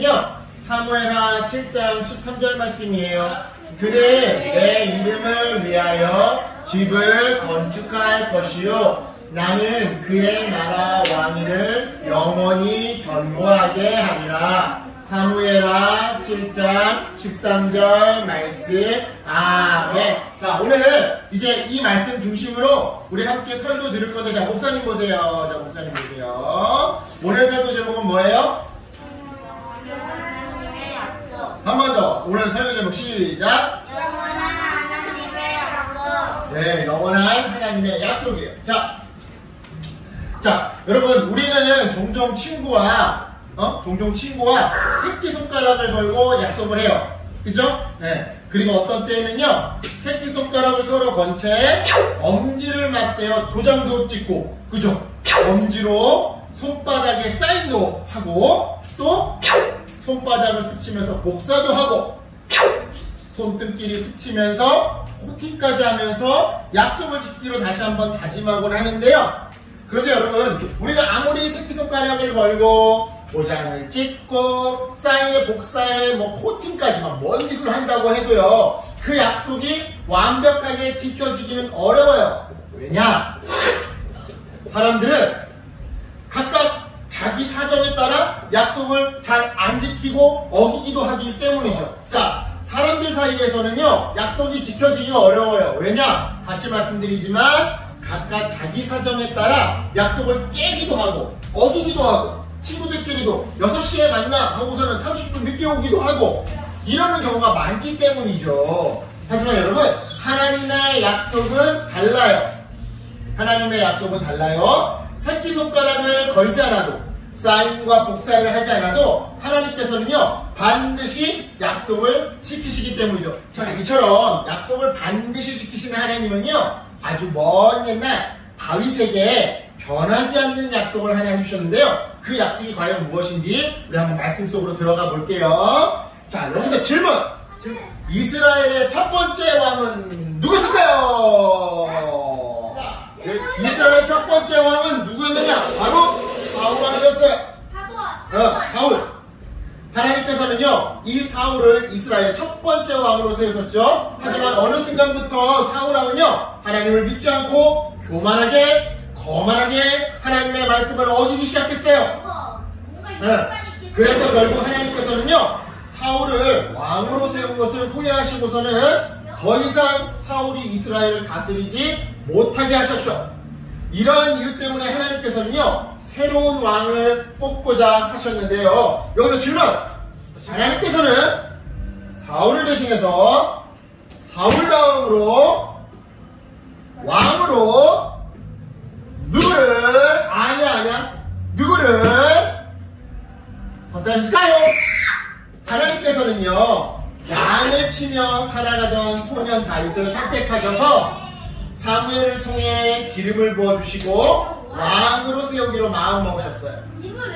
말씀은요, 사무엘하 7장 13절 말씀이에요. 그는 내 이름을 위하여 집을 건축할 것이요 나는 그의 나라 왕위를 영원히 견고하게 하리라. 사무엘하 7장 13절 말씀. 아멘. 자, 오늘 이제 이 말씀 중심으로 우리 함께 설교 들을 건데, 자, 목사님 보세요. 자, 목사님 보세요. 오늘 설교 제목은 뭐예요? 한 번 더. 오늘 설교 제목 시작. 영원한 하나님의 약속. 네, 영원한 하나님의 약속이에요. 자, 여러분, 우리는 종종 친구와 새끼손가락을 걸고 약속을 해요. 그죠? 네. 그리고 어떤 때에는요, 새끼손가락을 서로 건 채 엄지를 맞대어 도장도 찍고, 그죠? 엄지로 손바닥에 사인도 하고, 또 손바닥을 스치면서 복사도 하고, 손등끼리 스치면서 코팅까지 하면서 약속을 지키기로 다시 한번 다짐하곤 하는데요. 그런데 여러분, 우리가 아무리 새끼손가락을 걸고 도장을 찍고 사인에 복사에 코팅까지 먼 짓을 한다고 해도요, 그 약속이 완벽하게 지켜지기는 어려워요. 왜냐? 사람들은 각각 자기 사정에 따라 약속을 잘 안 지키고 어기기도 하기 때문이죠. 자, 사람들 사이에서는요, 약속이 지켜지기가 어려워요. 왜냐? 다시 말씀드리지만 각각 자기 사정에 따라 약속을 깨기도 하고 어기기도 하고, 친구들끼리도 6시에 만나 하고서는 30분 늦게 오기도 하고 이러는 경우가 많기 때문이죠. 하지만 여러분, 하나님의 약속은 달라요. 하나님의 약속은 달라요. 새끼손가락을 걸지 않아도, 사인과 복사를 하지 않아도 하나님께서는요, 반드시 약속을 지키시기 때문이죠. 자, 이처럼 약속을 반드시 지키시는 하나님은요, 아주 먼 옛날 다윗에게 변하지 않는 약속을 하나 해주셨는데요. 그 약속이 과연 무엇인지 우리 한번 말씀 속으로 들어가 볼게요. 자, 여기서 질문! 이스라엘의 첫 번째 왕은 누구였을까요? 이스라엘의 첫 번째 왕은 누구였느냐? 바로 사울 왕이었어요. 사울. 하나님께서는요, 이 사울을 이스라엘의 첫 번째 왕으로 세우셨죠. 하지만 어느 순간부터 사울 왕은요, 하나님을 믿지 않고 교만하게, 거만하게 하나님의 말씀을 어기기 시작했어요. 그래서 결국 하나님께서는요, 사울을 왕으로 세운 것을 후회하시고서는 더 이상 사울이 이스라엘을 다스리지 못하게 하셨죠. 이러한 이유 때문에 하나님께서는요, 새로운 왕을 뽑고자 하셨는데요. 여기서 질문! 하나님께서는 사울을 대신해서 사울 다음으로 왕으로 누구를 선택하실까요? 하나님께서는요, 양을 치며 살아가던 소년 다윗을 선택하셔서 사무엘을 통해 기름을 부어주시고 왕으로 세우기로 마음먹으셨어요.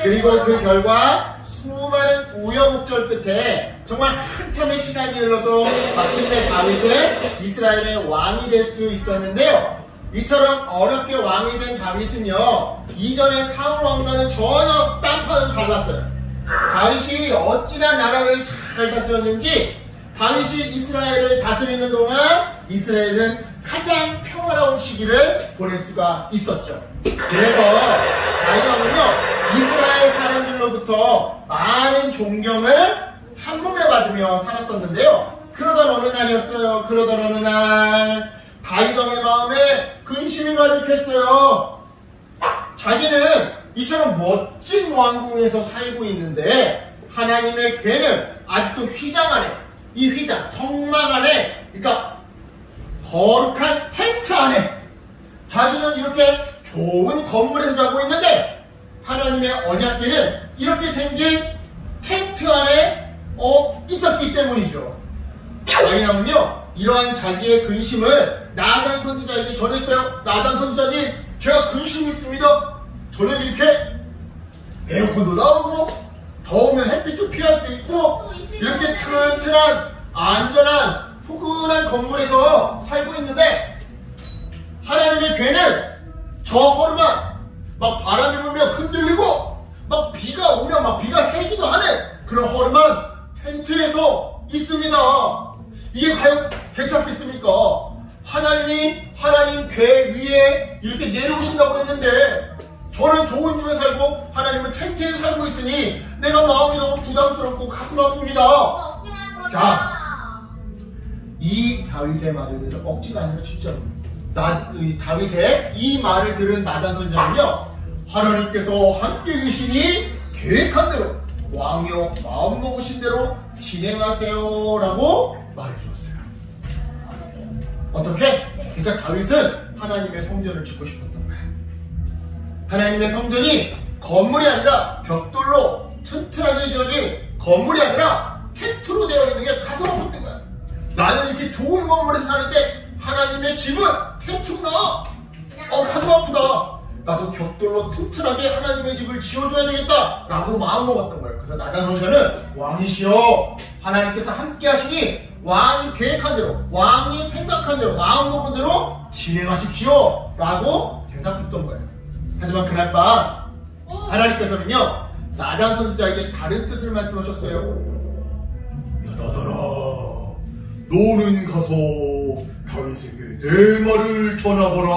그리고 그 결과 수많은 우여곡절 끝에 정말 한참의 시간이 흘러서 마침내 다윗은 이스라엘의 왕이 될 수 있었는데요. 이처럼 어렵게 왕이 된 다윗은요, 이전의 사울 왕과는 전혀 딴판은 달랐어요. 다윗이 어찌나 나라를 잘 다스렸는지, 다윗이 이스라엘을 다스리는 동안 이스라엘은 가장 평화로운 시기를 보낼 수가 있었죠. 그래서 다윗 왕은요, 이스라엘 사람들로부터 많은 존경을 한몸에 받으며 살았었는데요. 그러던 어느 날 다윗 왕의 마음에 근심이 가득했어요. 자기는 이처럼 멋진 왕궁에서 살고 있는데 하나님의 괴는 아직도 휘장 안에, 이 휘장, 성막 안에, 그러니까 거룩한 텐트 안에, 자기는 이렇게 좋은 건물에서 자고 있는데 하나님의 언약궤는 이렇게 생긴 텐트 안에 있었기 때문이죠. 다윗왕은요, 이러한 자기의 근심을 나단 선지자에게 전했어요. 나단 선지자님, 제가 근심이 있습니다. 저는 이렇게 에어컨도 나오고 더우면 햇빛도 피할 수 있고 이렇게 튼튼한 안전한 포근한 건물에서 살고 있는데 하나님의 괴는 저 허름한 막 바람이 불면 흔들리고 막 비가 오면 막 비가 새기도 하는 그런 허름 살고 있는데 저는 좋은 집에 살고 하나님은 텐트에 살고 있으니 내가 마음이 너무 부담스럽고 가슴 아픕니다. 자, 이 다윗의 말을 들은 억지가 아니라 진짜로 이 다윗의 이 말을 들은 나단 선지자는요, 하나님께서 함께 계시니 계획한 대로 왕이여 마음 먹으신 대로 진행하세요라고 말해주었어요. 어떻게? 그러니까 다윗은 하나님의 성전을 짓고 싶었던 거야. 하나님의 성전이 건물이 아니라 벽돌로 튼튼하게 지어진 건물이 아니라 텐트로 되어 있는 게 가슴 아팠던 거야. 나는 이렇게 좋은 건물에서 사는데 하나님의 집은 텐트구나. 가슴 아프다. 나도 벽돌로 튼튼하게 하나님의 집을 지어줘야 되겠다 라고 마음먹었던 거예요. 그래서 나단 선지자는 왕이시여 하나님께서 함께 하시니 왕이 계획한 대로 왕이 생각한 대로 마음먹은 대로 진행하십시오 라고 대답했던 거예요. 하지만 그날 밤 하나님께서는요, 나단 선지자에게 다른 뜻을 말씀하셨어요. 야 나단아, 너는 가서 다윗에게 내 말을 전하거라.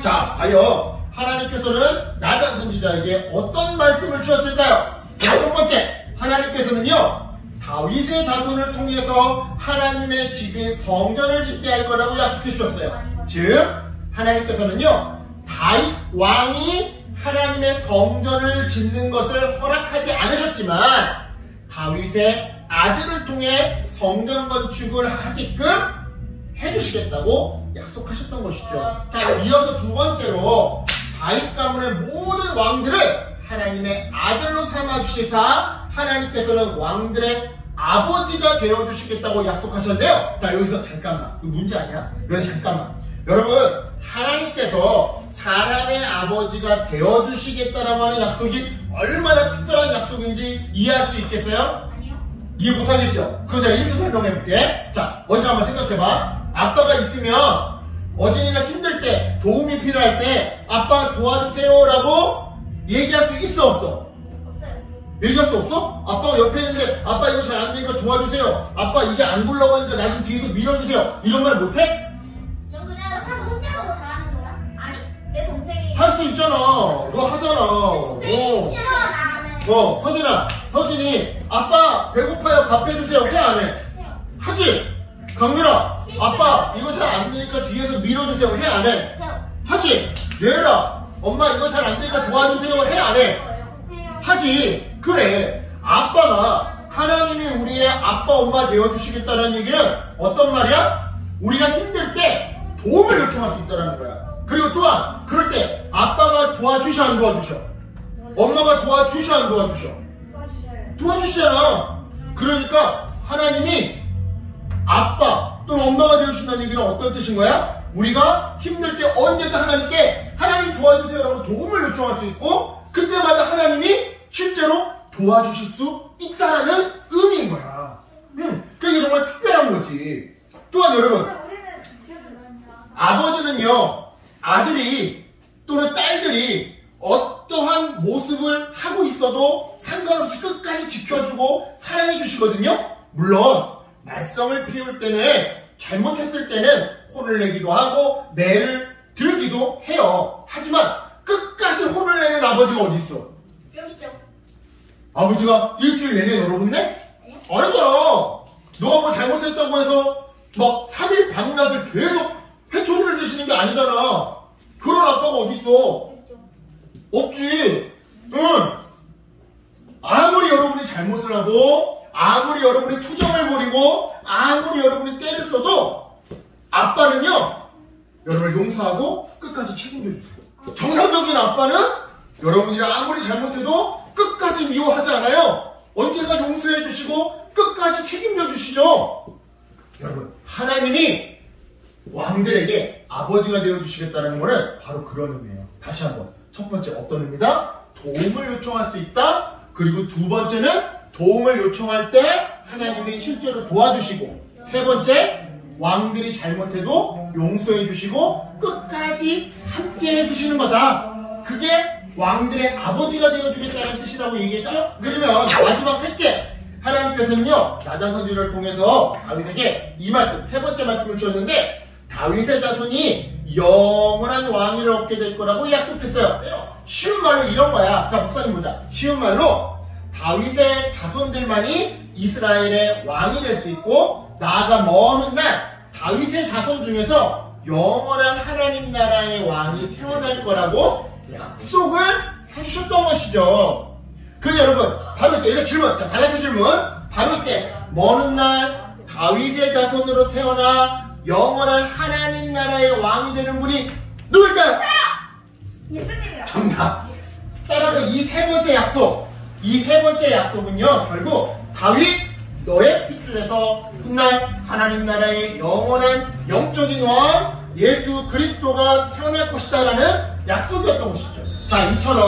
자, 과연 하나님께서는 나단 선지자에게 어떤 말씀을 주셨을까요? 첫 번째, 하나님께서는요, 다윗의 자손을 통해서 하나님의 집인 성전을 짓게 할 거라고 약속해 주셨어요. 즉, 하나님께서는요, 다윗 왕이 하나님의 성전을 짓는 것을 허락하지 않으셨지만 다윗의 아들을 통해 성전 건축을 하게끔 해주시겠다고 약속하셨던 것이죠. 자, 이어서 두 번째로 다윗 가문의 모든 왕들을 하나님의 아들로 삼아주시사 하나님께서는 왕들의 아버지가 되어주시겠다고 약속하셨는데요. 자, 여기서 잠깐만, 이거 문제 아니야? 여기서 잠깐만, 여러분, 하나님께서 사람의 아버지가 되어주시겠다라고 하는 약속이 얼마나 특별한 약속인지 이해할 수 있겠어요? 아니요. 이해 못하겠죠? 그럼 제가 이렇게 설명해볼게. 자, 어진이 한번 생각해봐. 아빠가 있으면 어진이가 힘들 때, 도움이 필요할 때 아빠 도와주세요 라고 얘기할 수 있어 없어? 없어요. 얘기할 수 없어? 아빠가 옆에 있는데 아빠 이거 잘 안 되니까 도와주세요, 아빠 이게 안 굴러고 하니까 나 좀 뒤에서 밀어주세요, 이런 말 못해? 전 그냥 다 혼자서 다 하는 거야? 아니, 내 동생이 할 수 있잖아. 너 하잖아. 동생이 싫어 나는. 서진이 아빠 배고파요 밥 해주세요, 해 안 해? 해요. 하지? 강민아, 아빠 이거 잘 안 되니까 뒤에서 밀어주세요, 해 안 해? 해요. 하지? 얘라, 엄마 이거 잘 안 되니까 도와주세요, 해 안 해? 해요. 하지? 그래, 아빠가 하나님이 우리의 아빠 엄마 되어주시겠다는 얘기는 어떤 말이야? 우리가 힘들 때 도움을 요청할 수 있다는 거야. 그리고 또한 그럴 때 아빠가 도와주셔 안 도와주셔? 엄마가 도와주셔 안 도와주셔? 도와주셔요. 도와주시잖아. 그러니까 하나님이 아빠 또는 엄마가 되어주신다는 얘기는 어떤 뜻인 거야? 우리가 힘들 때 언제든 하나님께 하나님 도와주세요 라고 도움을 요청할 수 있고, 그때마다 하나님이 실제로 도와주실 수 있다는 의미인 거야. 그러니까 이게 정말 특별한 거지. 또한 여러분, 아버지는요, 아들이 또는 딸들이 어떠한 모습을 하고 있어도 상관없이 끝까지 지켜주고 사랑해 주시거든요. 물론 말썽을 피울 때는, 잘못했을 때는 혼을 내기도 하고 매를 들기도 해요. 하지만 끝까지 혼을 내는 아버지가 어디 있어? 여기 있죠. 아버지가 일주일 내내 너를 혼내? 아니잖아. 너가 뭐 잘못했다고 해서 막 3일 밤낮을 계속 회초리를 드시는 게 아니잖아. 그런 아빠가 어디 있어? 없지. 응. 아무리 여러분이 잘못을 하고, 아무리 여러분이 투정을 부리고, 아무리 여러분이 때를 써도 아빠는요, 여러분을 용서하고 끝까지 책임져 주세요. 정상적인 아빠는 여러분이 아무리 잘못해도 끝까지 미워하지 않아요. 언제가 용서해 주시고 끝까지 책임져 주시죠. 여러분, 하나님이 왕들에게 아버지가 되어 주시겠다는 것은 바로 그런 의미예요. 다시 한번, 첫 번째 어떤 의미다? 도움을 요청할 수 있다. 그리고 두 번째는 도움을 요청할 때 하나님이 실제로 도와주시고, 세 번째, 왕들이 잘못해도 용서해 주시고 끝까지 함께 해주시는 거다. 그게 왕들의 아버지가 되어주겠다는 뜻이라고 얘기했죠. 그러면 마지막 셋째, 하나님께서는요, 나단 선지자를 통해서 다윗에게 이 말씀, 세 번째 말씀을 주셨는데, 다윗의 자손이 영원한 왕위를 얻게 될 거라고 약속했어요. 쉬운 말로 이런 거야. 자, 목사님 보자. 쉬운 말로 다윗의 자손들만이 이스라엘의 왕이 될 수 있고, 나아가 먼 훗날 다윗의 자손 중에서 영원한 하나님 나라의 왕이 태어날 거라고 약속을 해주셨던 것이죠. 그런데 여러분, 바로 이때, 이제 질문, 자, 달라트 질문. 바로 이때, 먼 훗날 다윗의 자손으로 태어나 영원한 하나님 나라의 왕이 되는 분이 누구일까요? 예수님이요. 정답. 따라서 이 세 번째 약속은요, 결국 다윗 너의 핏줄에서 훗날 하나님 나라의 영원한 영적인 왕 예수 그리스도가 태어날 것이다 라는 약속이었던 것이죠. 자, 이처럼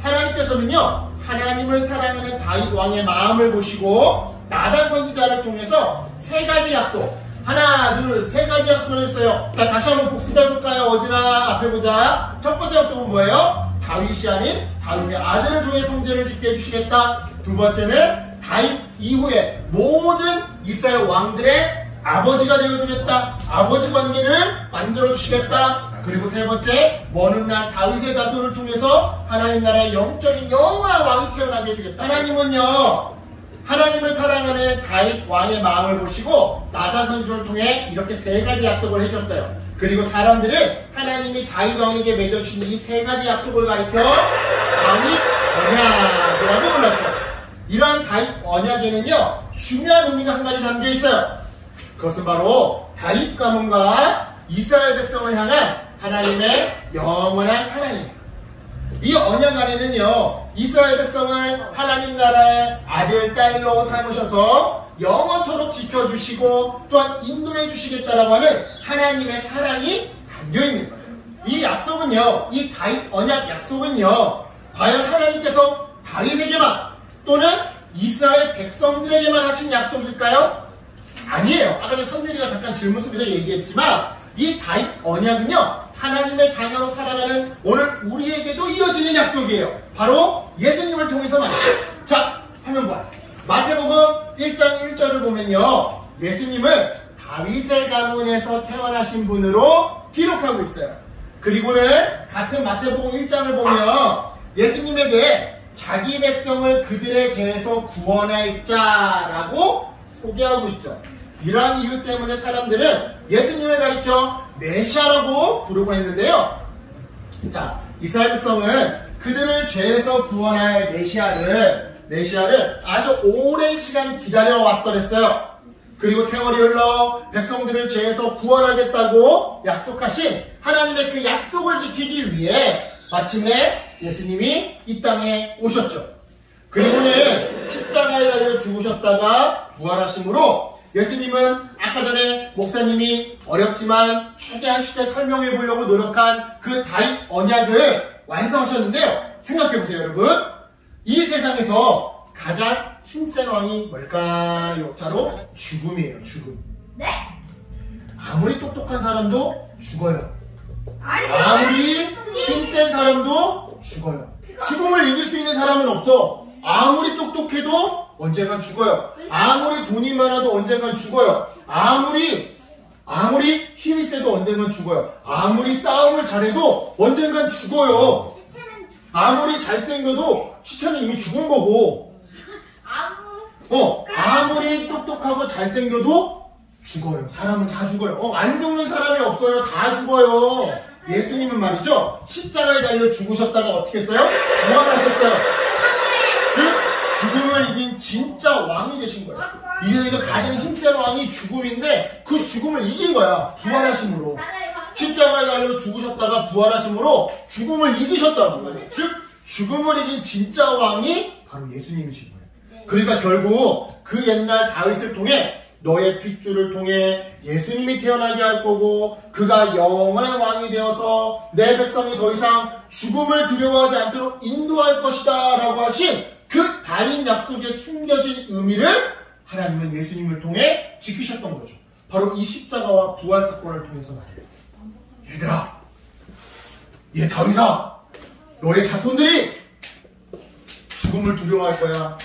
하나님께서는요, 하나님을 사랑하는 다윗 왕의 마음을 보시고 나단 선지자를 통해서 세 가지 약속, 하나, 둘, 세 가지 약속을 했어요. 자, 다시 한번 복습해볼까요? 어지나 앞에 보자. 첫 번째 약속은 뭐예요? 다윗이 아닌 다윗의 아들을 통해 성전을 짓게 해주시겠다. 두 번째는 다윗 이후에 모든 이스라엘 왕들의 아버지가 되어주겠다. 아버지 관계를 만들어주시겠다. 그리고 세 번째, 먼 훗날 다윗의 자손을 통해서 하나님 나라의 영적인 영원한 왕이 태어나게 해주겠다. 하나님은요, 하나님을 사랑하는 다윗 왕의 마음을 보시고 나단 선지자를 통해 이렇게 세 가지 약속을 해줬어요. 그리고 사람들은 하나님이 다윗 왕에게 맺어주신 이 세 가지 약속을 가리켜 다윗 언약이라고 불렀죠. 이러한 다윗 언약에는요, 중요한 의미가 한 가지 담겨 있어요. 그것은 바로 다윗 가문과 이스라엘 백성을 향한 하나님의 영원한 사랑이에요. 이 언약 안에는요, 이스라엘 백성을 하나님 나라의 아들, 딸로 삼으셔서 영원토록 지켜주시고 또한 인도해 주시겠다라고 하는 하나님의 사랑이 담겨있는 거예요. 이 약속은요, 이 다윗 언약 약속은요, 과연 하나님께서 다윗에게만 또는 이스라엘 백성들에게만 하신 약속일까요? 아니에요. 아까 전에 선율이가 잠깐 질문 속에서 얘기했지만 이 다윗 언약은요, 하나님의 자녀로 살아가는 오늘 우리에게도 이어지는 약속이에요. 바로 예수님을 통해서 말이에요. 자, 화면 봐요. 마태복음 1장 1절을 보면요, 예수님을 다윗의 가문에서 태어나신 분으로 기록하고 있어요. 그리고는 같은 마태복음 1장을 보면 예수님에 대해 자기 백성을 그들의 죄에서 구원할 자라고 소개하고 있죠. 이러한 이유 때문에 사람들은 예수님을 가리켜 메시아라고 부르고 했는데요. 자, 이스라엘 백성은 그들을 죄에서 구원할 메시아를 아주 오랜 시간 기다려왔더랬어요. 그리고 세월이 흘러 백성들을 죄에서 구원하겠다고 약속하신 하나님의 그 약속을 지키기 위해 마침내 예수님이 이 땅에 오셨죠. 그리고는 십자가에 달려 죽으셨다가 부활하심으로 예수님은 아까 전에 목사님이 어렵지만 최대한 쉽게 설명해 보려고 노력한 그 다윗 언약을 완성하셨는데요. 생각해보세요, 여러분. 이 세상에서 가장 힘센 왕이 뭘까요? 바로 죽음이에요. 죽음. 네? 아무리 똑똑한 사람도 죽어요. 아니, 아무리 힘센 사람도 죽어요. 죽음을 이길 수 있는 사람은 없어. 아무리 똑똑해도 언젠간 죽어요. 아무리 돈이 많아도 언젠간 죽어요. 아무리 힘이 세도 언젠간 죽어요. 아무리 싸움을 잘해도 언젠간 죽어요. 아무리 잘생겨도 시체는 이미 죽은 거고, 아무리 똑똑하고 잘생겨도 죽어요. 사람은 다 죽어요. 안 죽는 사람이 없어요. 다 죽어요. 예수님은 말이죠, 십자가에 달려 죽으셨다가 어떻게 했어요? 부활하셨어요. 즉 죽음을 이긴 진짜 왕이 되신 거예요. 이 세상에서 가장 힘센 왕이 죽음인데 그 죽음을 이긴 거야. 부활하심으로. 십자가에 달려 죽으셨다가 부활하심으로 죽음을 이기셨다는 거예요. 즉 죽음을 이긴 진짜 왕이 바로 예수님이신 거예요. 그러니까 결국 그 옛날 다윗을 통해 너의 핏줄을 통해 예수님이 태어나게 할 거고, 그가 영원한 왕이 되어서 내 백성이 더 이상 죽음을 두려워하지 않도록 인도할 것이다 라고 하신 그 다윗 약속에 숨겨진 의미를 하나님은 예수님을 통해 지키셨던 거죠. 바로 이 십자가와 부활 사건을 통해서 말이에요. 얘들아, 얘 다윗아, 너의 자손들이 죽음을 두려워할 거야.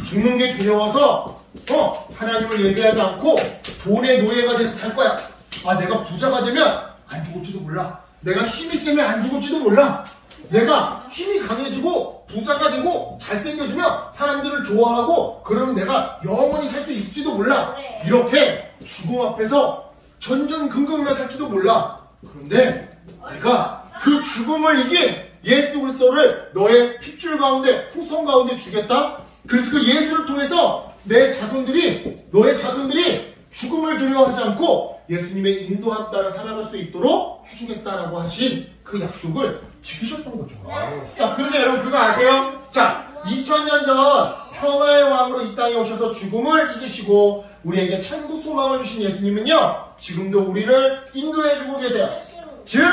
죽는 게 두려워서 하나님을 예배하지 않고 돈의 노예가 돼서 살 거야. 아, 내가 부자가 되면 안 죽을지도 몰라. 내가 힘이 세면 안 죽을지도 몰라. 내가 힘이 강해지고 부자가 되고 잘생겨지면 사람들을 좋아하고 그러면 내가 영원히 살 수 있을지도 몰라. 이렇게 죽음 앞에서 전전긍긍하며 살지도 몰라. 그런데 내가 그 죽음을 이긴 예수 그리스도를 너의 핏줄 가운데 후손 가운데 주겠다. 그래서 그 예수를 통해서 너의 자손들이 죽음을 두려워하지 않고 예수님의 인도함 따라 살아갈 수 있도록 해주겠다라고 하신 그 약속을 지키셨던 거죠. 자, 그런데 여러분 그거 아세요? 자, 2000년 전 평화의 왕으로 이 땅에 오셔서 죽음을 이기시고 우리에게 천국 소망을 주신 예수님은요, 지금도 우리를 인도해주고 계세요. 즉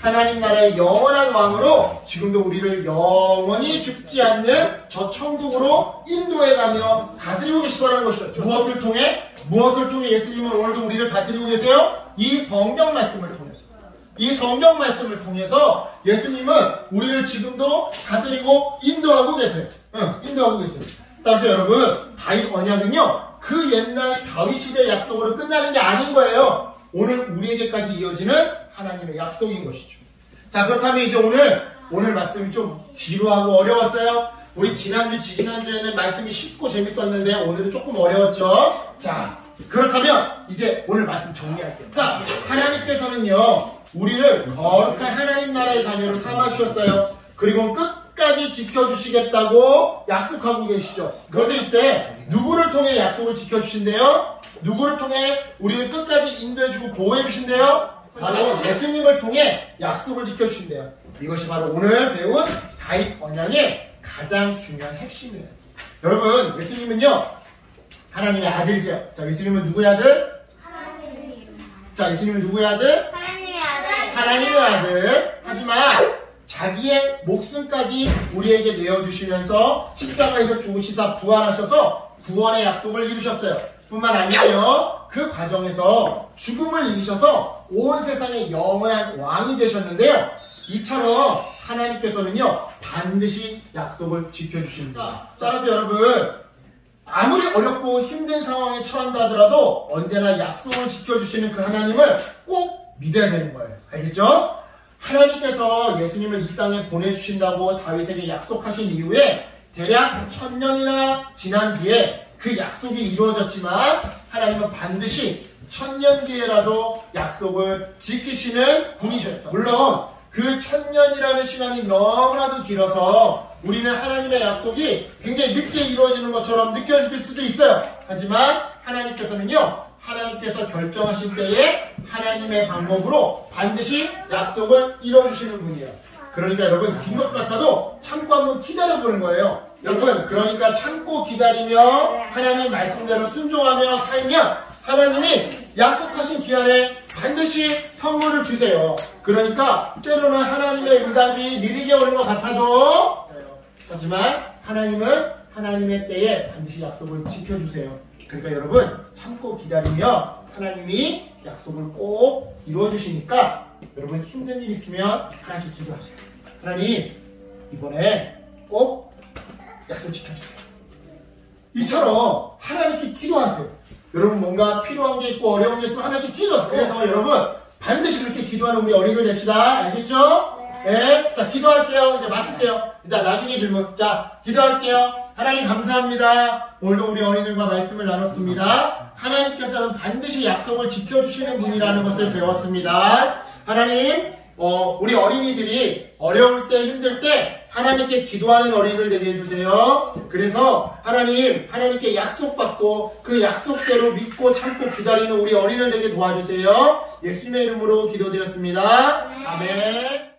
하나님 나라의 영원한 왕으로 지금도 우리를 영원히 죽지 않는 저 천국으로 인도해가며 다스리고 계시더라는 것이죠. 무엇을 통해 예수님은 오늘도 우리를 다스리고 계세요? 이 성경 말씀을 통해서. 이 성경 말씀을 통해서 예수님은 우리를 지금도 다스리고 인도하고 계세요. 인도하고 계세요. 따라서 여러분, 다윗 언약은요, 그 옛날 다윗 시대 약속으로 끝나는 게 아닌 거예요. 오늘 우리에게까지 이어지는 하나님의 약속인 것이죠. 자, 그렇다면 이제 오늘 말씀이 좀 지루하고 어려웠어요. 우리 지지난주에는 말씀이 쉽고 재밌었는데 오늘은 조금 어려웠죠. 자, 그렇다면 이제 오늘 말씀 정리할게요. 자, 하나님께서는요, 우리를 거룩한 하나님 나라의 자녀로 삼아주셨어요. 그리고 끝까지 지켜주시겠다고 약속하고 계시죠. 그런데 이때 누구를 통해 약속을 지켜주신대요? 누구를 통해 우리를 끝까지 인도해주고 보호해주신대요? 바로 예수님을 통해 약속을 지켜주신대요. 이것이 바로 오늘 배운 다윗 언약의 가장 중요한 핵심이에요. 여러분, 예수님은요, 하나님의 아들이세요. 자, 예수님은 누구의 아들? 자, 예수님은 누구의 아들? 하나님의 아들. 하지만 자기의 목숨까지 우리에게 내어주시면서 십자가에서 죽으시사 부활하셔서 구원의 약속을 이루셨어요. 뿐만 아니에요, 그 과정에서 죽음을 이기셔서 온 세상의 영원한 왕이 되셨는데요, 이처럼 하나님께서는요 반드시 약속을 지켜주십니다. 따라서 여러분, 아무리 어렵고 힘든 상황에 처한다 하더라도 언제나 약속을 지켜주시는 그 하나님을 꼭 믿어야 되는 거예요. 알겠죠? 하나님께서 예수님을 이 땅에 보내주신다고 다윗에게 약속하신 이후에 대략 1000년이나 지난 뒤에 그 약속이 이루어졌지만 하나님은 반드시 1000년 뒤에라도 약속을 지키시는 분이셨죠. 물론 그 1000년이라는 시간이 너무나도 길어서 우리는 하나님의 약속이 굉장히 늦게 이루어지는 것처럼 느껴질 수도 있어요. 하지만 하나님께서는요, 하나님께서 결정하신 때에 하나님의 방법으로 반드시 약속을 이뤄주시는 분이에요. 그러니까 여러분, 긴 것 같아도 참고 한번 기다려보는 거예요. 여러분, 그러니까 참고 기다리며 하나님 말씀대로 순종하며 살면 하나님이 약속하신 기한에 반드시 선물을 주세요. 그러니까 때로는 하나님의 응답이 느리게 오는 것 같아도, 하지만 하나님은 하나님의 때에 반드시 약속을 지켜주세요. 그러니까 여러분, 참고 기다리며 하나님이 약속을 꼭 이루어주시니까 여러분, 힘든 일 있으면 하나님께 기도하세요. 하나님, 이번에 꼭 약속 지켜주세요. 이처럼 하나님께 기도하세요. 여러분, 뭔가 필요한 게 있고 어려운 게 있으면 하나님께 기도하세요. 그래서 여러분, 반드시 그렇게 기도하는 우리 어린이들 됩시다. 알겠죠? 네. 자, 기도할게요. 이제 마칠게요. 일단 나중에 질문. 자, 기도할게요. 하나님 감사합니다. 오늘도 우리 어린이들과 말씀을 나눴습니다. 하나님께서는 반드시 약속을 지켜주시는 분이라는 것을 배웠습니다. 하나님, 우리 어린이들이 어려울 때, 힘들 때 하나님께 기도하는 어린이들 되게 해주세요. 그래서 하나님께 약속받고 그 약속대로 믿고 참고 기다리는 우리 어린이들 되게 도와주세요. 예수님의 이름으로 기도드렸습니다. 아멘.